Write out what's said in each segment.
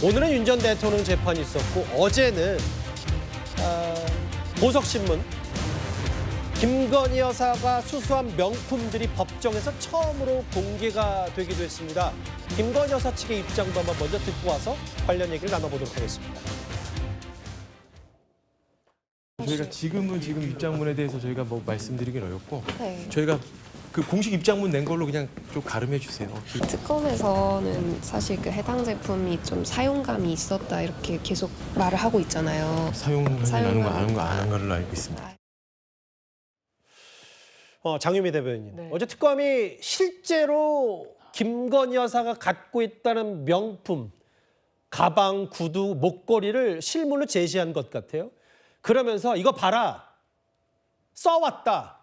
오늘은 윤 전 대통령 재판이 있었고 어제는 보석신문 김건희 여사가 수수한 명품들이 법정에서 처음으로 공개가 되기도 했습니다. 김건희 여사 측의 입장도 한번 먼저 듣고 와서 관련 얘기를 나눠보도록 하겠습니다. 저희가 지금 입장문에 대해서 저희가 뭐 말씀드리긴 어렵고 네. 저희가 그 공식 입장문 낸 걸로 그냥 좀 가름해 주세요. 특검에서는 사실 그 해당 제품이 좀 사용감이 있었다 이렇게 계속 말을 하고 있잖아요. 사용감이 나는 거 아는 거 안 한 걸로 알고 있습니다. 장유미 대변인. 네. 어제 특검이 실제로 김건희 여사가 갖고 있다는 명품, 가방, 구두, 목걸이를 실물로 제시한 것 같아요. 그러면서 이거 봐라. 써왔다.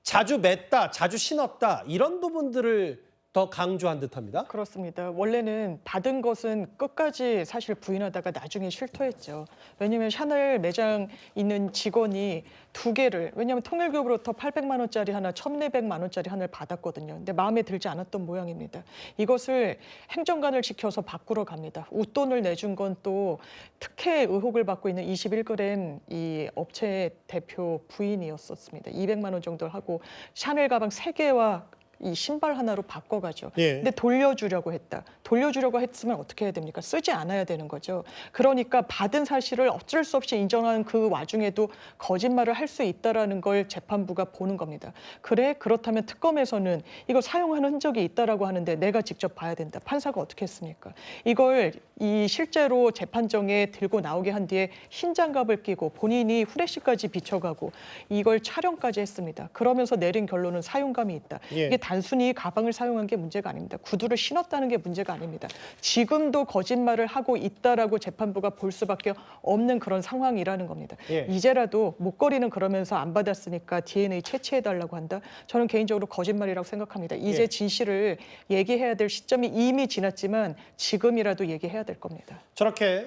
자주 맸다. 자주 신었다. 이런 부분들을 더 강조한 듯합니다. 그렇습니다. 원래는 받은 것은 끝까지 사실 부인하다가 나중에 실토했죠. 왜냐하면 샤넬 매장 있는 직원이 두 개를, 왜냐하면 통일교부로부터 800만 원짜리 하나, 1,400만 원짜리 하나를 받았거든요. 근데 마음에 들지 않았던 모양입니다. 이것을 행정관을 지켜서 바꾸러 갑니다. 웃돈을 내준 건 또 특혜 의혹을 받고 있는 21g 이 업체 대표 부인이었었습니다. 200만 원 정도 하고 샤넬 가방 3개와 이 신발 하나로 바꿔가죠. 예. 근데 돌려주려고 했다. 돌려주려고 했으면 어떻게 해야 됩니까? 쓰지 않아야 되는 거죠. 그러니까 받은 사실을 어쩔 수 없이 인정한 그 와중에도 거짓말을 할 수 있다라는 걸 재판부가 보는 겁니다. 그래? 그렇다면 특검에서는 이거 사용하는 흔적이 있다라고 하는데 내가 직접 봐야 된다. 판사가 어떻게 했습니까? 이걸 이 실제로 재판정에 들고 나오게 한 뒤에 흰 장갑을 끼고 본인이 후레쉬까지 비춰가고 이걸 촬영까지 했습니다. 그러면서 내린 결론은 사용감이 있다. 예. 이게 단순히 가방을 사용한 게 문제가 아닙니다. 구두를 신었다는 게 문제가 아닙니다. 지금도 거짓말을 하고 있다라고 재판부가 볼 수밖에 없는 그런 상황이라는 겁니다. 예. 이제라도 목걸이는 그러면서 안 받았으니까 DNA 채취해달라고 한다. 저는 개인적으로 거짓말이라고 생각합니다. 이제 예. 진실을 얘기해야 될 시점이 이미 지났지만 지금이라도 얘기해야 될 겁니다. 저렇게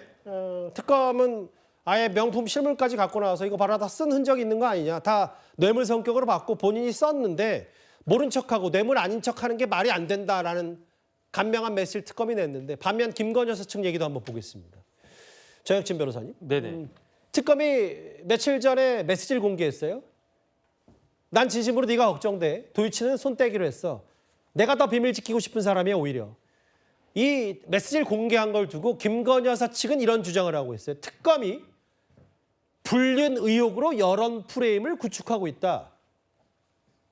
특검은 아예 명품 실물까지 갖고 나와서 이거 봐라 다 쓴 흔적이 있는 거 아니냐. 다 뇌물 성격으로 받고 본인이 썼는데 모른 척하고 뇌물 아닌 척하는 게 말이 안 된다라는 간명한 메시지를 특검이 냈는데 반면 김건희 여사 측 얘기도 한번 보겠습니다. 정혁진 변호사님. 네네. 특검이 며칠 전에 메시지를 공개했어요. 난 진심으로 네가 걱정돼. 도이치는 손 떼기로 했어. 내가 더 비밀 지키고 싶은 사람이야 오히려. 이 메시지를 공개한 걸 두고 김건희 여사 측은 이런 주장을 하고 있어요. 특검이 불륜 의혹으로 여론 프레임을 구축하고 있다.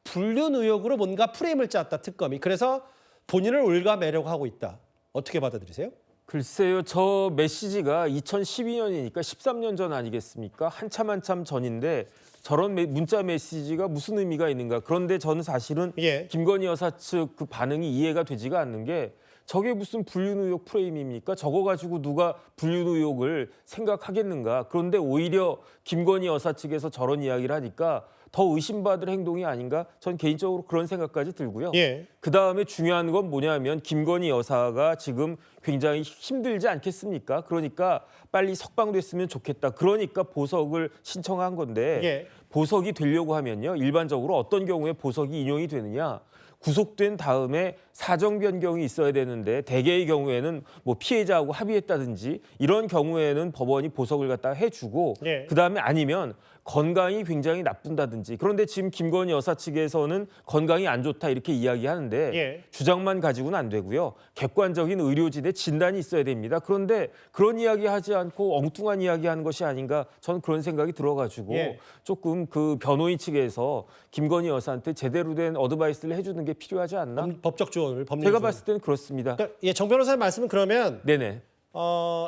불륜 의혹으로 뭔가 프레임을 짰다 특검이. 그래서 본인을 올가매려고 하고 있다. 어떻게 받아들이세요? 글쎄요, 저 메시지가 2012년이니까 13년 전 아니겠습니까? 한참 전인데 저런 문자 메시지가 무슨 의미가 있는가? 그런데 저는 사실은 예. 김건희 여사 측 그 반응이 이해가 되지가 않는 게 저게 무슨 불륜 의혹 프레임입니까? 저거 가지고 누가 불륜 의혹을 생각하겠는가? 그런데 오히려 김건희 여사 측에서 저런 이야기를 하니까 더 의심받을 행동이 아닌가? 전 개인적으로 그런 생각까지 들고요. 예. 그다음에 중요한 건 뭐냐면 김건희 여사가 지금 굉장히 힘들지 않겠습니까? 그러니까 빨리 석방됐으면 좋겠다. 그러니까 보석을 신청한 건데 예. 보석이 되려고 하면요. 일반적으로 어떤 경우에 보석이 인용이 되느냐? 구속된 다음에 사정 변경이 있어야 되는데 대개의 경우에는 뭐 피해자하고 합의했다든지 이런 경우에는 법원이 보석을 갖다 해주고 예. 그다음에 아니면 건강이 굉장히 나쁜다든지 그런데 지금 김건희 여사 측에서는 건강이 안 좋다 이렇게 이야기하는데 예. 주장만 가지고는 안 되고요. 객관적인 의료진의 진단이 있어야 됩니다. 그런데 그런 이야기하지 않고 엉뚱한 이야기하는 것이 아닌가 저는 그런 생각이 들어가지고 예. 조금 그 변호인 측에서 김건희 여사한테 제대로 된 어드바이스를 해주는 게 필요하지 않나? 법적 조언을 법률 제가 조언. 봤을 때는 그렇습니다. 그러니까 예, 정 변호사님 말씀은 그러면 네네.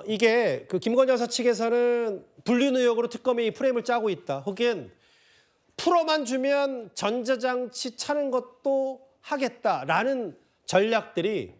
이게 그 김건희 여사 측에서는 불륜 의혹으로 특검이 프레임을 짜고 있다. 혹은 풀어만 주면 전자장치 차는 것도 하겠다라는 전략들이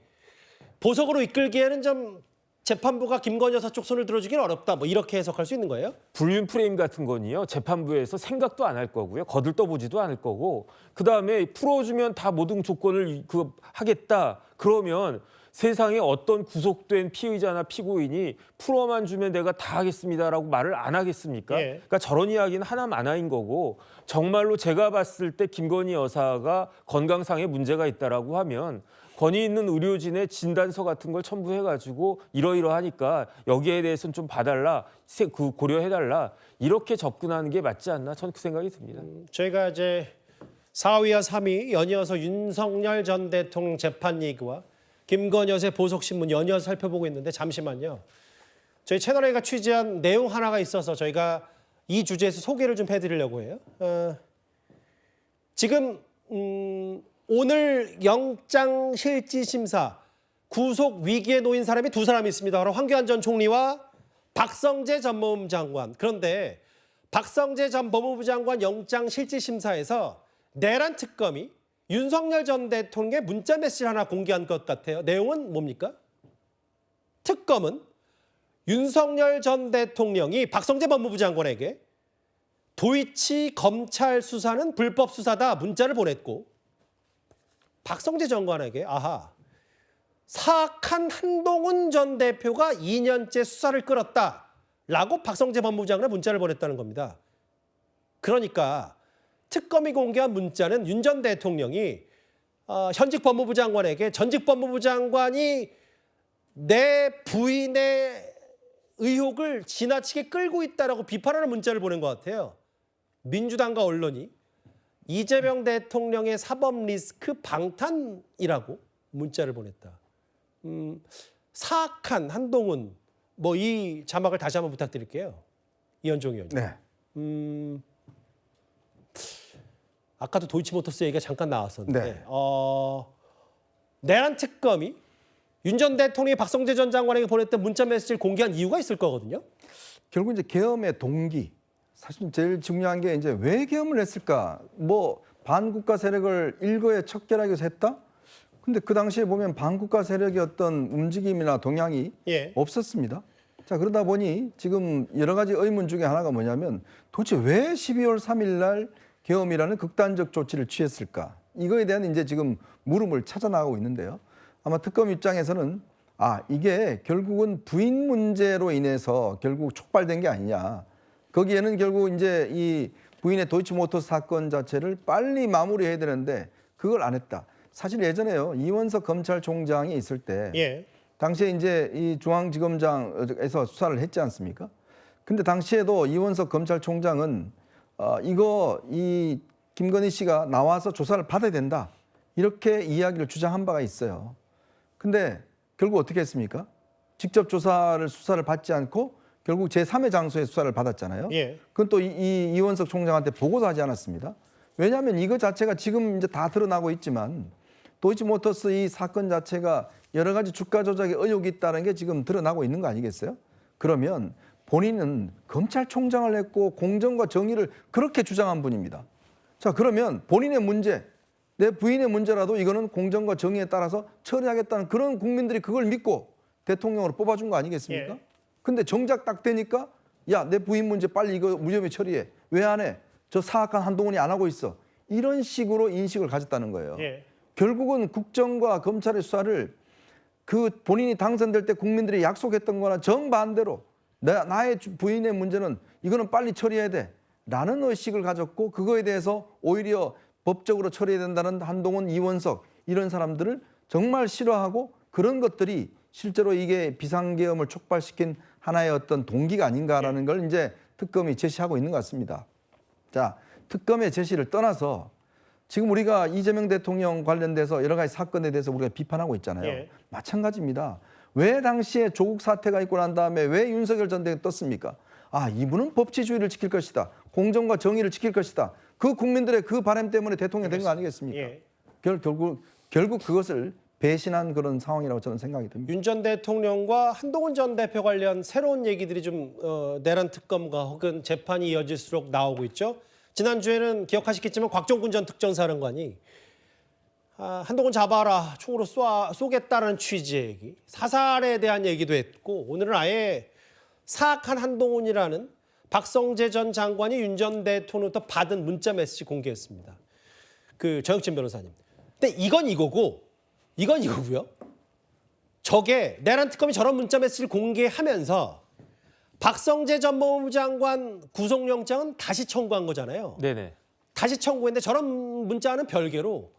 보석으로 이끌기에는 좀 재판부가 김건희 여사 쪽 손을 들어주기는 어렵다. 뭐 이렇게 해석할 수 있는 거예요? 불륜 프레임 같은 건요. 재판부에서 생각도 안 할 거고요. 거들떠보지도 않을 거고 그다음에 풀어주면 다 모든 조건을 하겠다. 그러면 세상에 어떤 구속된 피의자나 피고인이 풀어만 주면 내가 다 하겠습니다라고 말을 안 하겠습니까? 예. 그러니까 저런 이야기는 하나만화인 거고 정말로 제가 봤을 때 김건희 여사가 건강상의 문제가 있다라고 하면 권위 있는 의료진의 진단서 같은 걸 첨부해가지고 이러이러하니까 여기에 대해서는 좀 봐달라, 그 고려해달라 이렇게 접근하는 게 맞지 않나 저는 그 생각이 듭니다. 저희가 이제 4위와 3위 연이어서 윤석열 전 대통령 재판 얘기와 김건희 여사의 보석신문 연이어서 살펴보고 있는데 잠시만요. 저희 채널A가 취재한 내용 하나가 있어서 저희가 이 주제에서 소개를 좀 해드리려고 해요. 지금 오늘 영장실질심사 구속 위기에 놓인 사람이 두 사람이 있습니다. 바로 황교안 전 총리와 박성재 전 법무부 장관. 그런데 박성재 전 법무부 장관 영장실질심사에서 내란 특검이 윤석열 전 대통령의 문자 메시지를 하나 공개한 것 같아요. 내용은 뭡니까? 특검은 윤석열 전 대통령이 박성재 법무부 장관에게 도이치 검찰 수사는 불법 수사다 문자를 보냈고 박성재 장관에게 사악한 한동훈 전 대표가 2년째 수사를 끌었다라고 박성재 법무부 장관에 문자를 보냈다는 겁니다. 그러니까 특검이 공개한 문자는 윤 전 대통령이 현직 법무부 장관에게 전직 법무부 장관이 내 부인의 의혹을 지나치게 끌고 있다라고 비판하는 문자를 보낸 것 같아요. 민주당과 언론이 이재명 대통령의 사법 리스크 방탄이라고 문자를 보냈다. 사악한 한동훈 이 자막을 다시 한번 부탁드릴게요. 이현종 의원님. 네. 아까도 도이치모터스 얘기가 잠깐 나왔었는데 네. 내란 특검이 윤 전 대통령이 박성재 전 장관에게 보냈던 문자 메시지를 공개한 이유가 있을 거거든요. 결국 이제 계엄의 동기, 사실 제일 중요한 게 이제 왜 계엄을 했을까? 반국가 세력을 일거에 척결하기 위해서 했다? 근데 그 당시에 보면 반국가 세력의 어떤 움직임이나 동향이 없었습니다. 자, 그러다 보니 지금 여러 가지 의문 중에 하나가 뭐냐면 도대체 왜 12월 3일 날 계엄이라는 극단적 조치를 취했을까? 이거에 대한 이제 지금 물음을 찾아나가고 있는데요. 아마 특검 입장에서는 이게 결국은 부인 문제로 인해서 결국 촉발된 게 아니냐. 거기에는 결국 이제 이 부인의 도이치모터스 사건 자체를 빨리 마무리해야 되는데 그걸 안 했다. 사실 예전에요. 이원석 검찰총장이 있을 때 당시에 이제 이 중앙지검장에서 수사를 했지 않습니까? 근데 당시에도 이원석 검찰총장은 이 김건희 씨가 나와서 조사를 받아야 된다. 이렇게 이야기를 주장한 바가 있어요. 근데 결국 어떻게 했습니까? 직접 수사를 받지 않고 결국 제3의 장소에 수사를 받았잖아요. 그건 또 이원석 총장한테 보고도 하지 않았습니다. 왜냐하면 이거 자체가 지금 이제 다 드러나고 있지만 도이치모터스 이 사건 자체가 여러 가지 주가 조작의 의혹이 있다는 게 지금 드러나고 있는 거 아니겠어요? 그러면 본인은 검찰총장을 했고 공정과 정의를 그렇게 주장한 분입니다. 자, 그러면 본인의 문제, 내 부인의 문제라도 이거는 공정과 정의에 따라서 처리하겠다는 그런 국민들이 그걸 믿고 대통령으로 뽑아준 거 아니겠습니까? 근데 정작 딱 되니까 내 부인 문제 빨리 이거 무혐의 처리해. 왜 안 해? 저 사악한 한동훈이 안 하고 있어. 이런 식으로 인식을 가졌다는 거예요. 결국은 국정과 검찰의 수사를 그 본인이 당선될 때 국민들이 약속했던 거나 정반대로 나의 부인의 문제는 이거는 빨리 처리해야 돼. 라는 의식을 가졌고 그거에 대해서 오히려 법적으로 처리해야 된다는 한동훈, 이원석 이런 사람들을 정말 싫어하고 그런 것들이 실제로 이게 비상계엄을 촉발시킨 하나의 어떤 동기가 아닌가라는 걸 이제 특검이 제시하고 있는 것 같습니다. 자, 특검의 제시를 떠나서 지금 우리가 이재명 대통령 관련돼서 여러 가지 사건에 대해서 우리가 비판하고 있잖아요. 마찬가지입니다. 왜 당시에 조국 사태가 있고 난 다음에 왜 윤석열 전 대통령이 떴습니까? 이분은 법치주의를 지킬 것이다. 공정과 정의를 지킬 것이다. 그 국민들의 그 바람 때문에 대통령이 된 거 아니겠습니까? 결국 그것을 배신한 그런 상황이라고 저는 생각이 듭니다. 윤 전 대통령과 한동훈 전 대표 관련 새로운 얘기들이 좀 내란 특검과 혹은 재판이 이어질수록 나오고 있죠. 지난주에는 기억하시겠지만 곽종군 전 특전사령관이 한동훈 잡아라, 총으로 쏘겠다는 취지의 얘기, 사살에 대한 얘기도 했고 오늘은 아예 사악한 한동훈이라는 박성재 전 장관이 윤 전 대통령부터 받은 문자 메시지 공개했습니다. 그 정혁진 변호사님. 근데 이건 이거고요. 저게 내란 특검이 저런 문자 메시지를 공개하면서 박성재 전 법무부 장관 구속영장은 다시 청구한 거잖아요. 네네. 다시 청구했는데 저런 문자는 별개로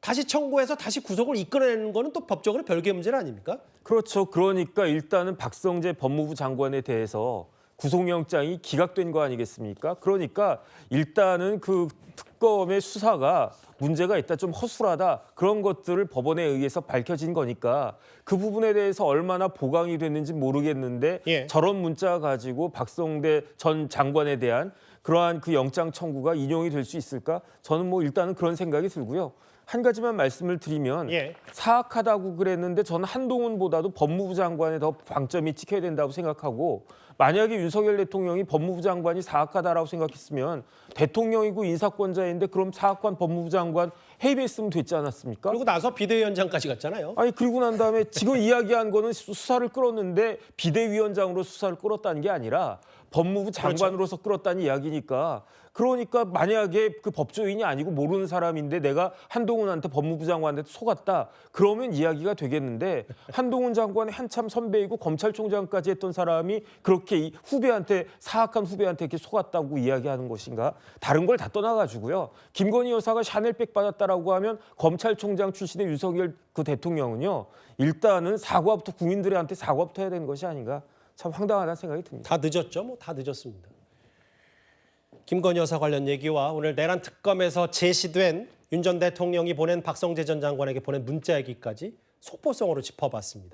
다시 청구해서 다시 구속을 이끌어내는 거는 또 법적으로 별개 문제는 아닙니까? 그렇죠. 그러니까 일단은 박성재 법무부 장관에 대해서 구속영장이 기각된 거 아니겠습니까? 그러니까 일단은 그 특검의 수사가 문제가 있다, 좀 허술하다, 그런 것들을 법원에 의해서 밝혀진 거니까 그 부분에 대해서 얼마나 보강이 됐는지 모르겠는데 예. 저런 문자 가지고 박성대 전 장관에 대한 그러한 그 영장 청구가 인용이 될 수 있을까? 저는 뭐 일단은 그런 생각이 들고요. 한 가지만 말씀을 드리면 예. 사악하다고 그랬는데 저는 한동훈보다도 법무부 장관에 더 방점이 찍혀야 된다고 생각하고, 만약에 윤석열 대통령이 법무부 장관이 사악하다라고 생각했으면 대통령이고 인사권자인데 그럼 사악한 법무부 장관 해임했으면 됐지 않았습니까? 그리고 나서 비대위원장까지 갔잖아요. 아니 그리고 난 다음에 지금 이야기한 거는 수사를 끌었는데 비대위원장으로 수사를 끌었다는 게 아니라 법무부 장관으로서 끌었다는 이야기니까, 그러니까 만약에 그 법조인이 아니고 모르는 사람인데 내가 한동훈한테 법무부 장관한테 속았다, 그러면 이야기가 되겠는데 한동훈 장관의 한참 선배이고 검찰총장까지 했던 사람이 그렇게 이 후배한테, 사악한 후배한테 이렇게 속았다고 이야기하는 것인가? 다른 걸 다 떠나가지고요. 김건희 여사가 샤넬백 받았다라고 하면 검찰총장 출신의 윤석열 그 대통령은요, 일단은 사과부터, 국민들한테 사과부터 해야 되는 것이 아닌가? 참 황당하다는 생각이 듭니다. 다 늦었죠. 뭐 다 늦었습니다. 김건희 여사 관련 얘기와 오늘 내란 특검에서 제시된 윤 전 대통령이 보낸 박성재 전 장관에게 보낸 문자 얘기까지 속보성으로 짚어봤습니다.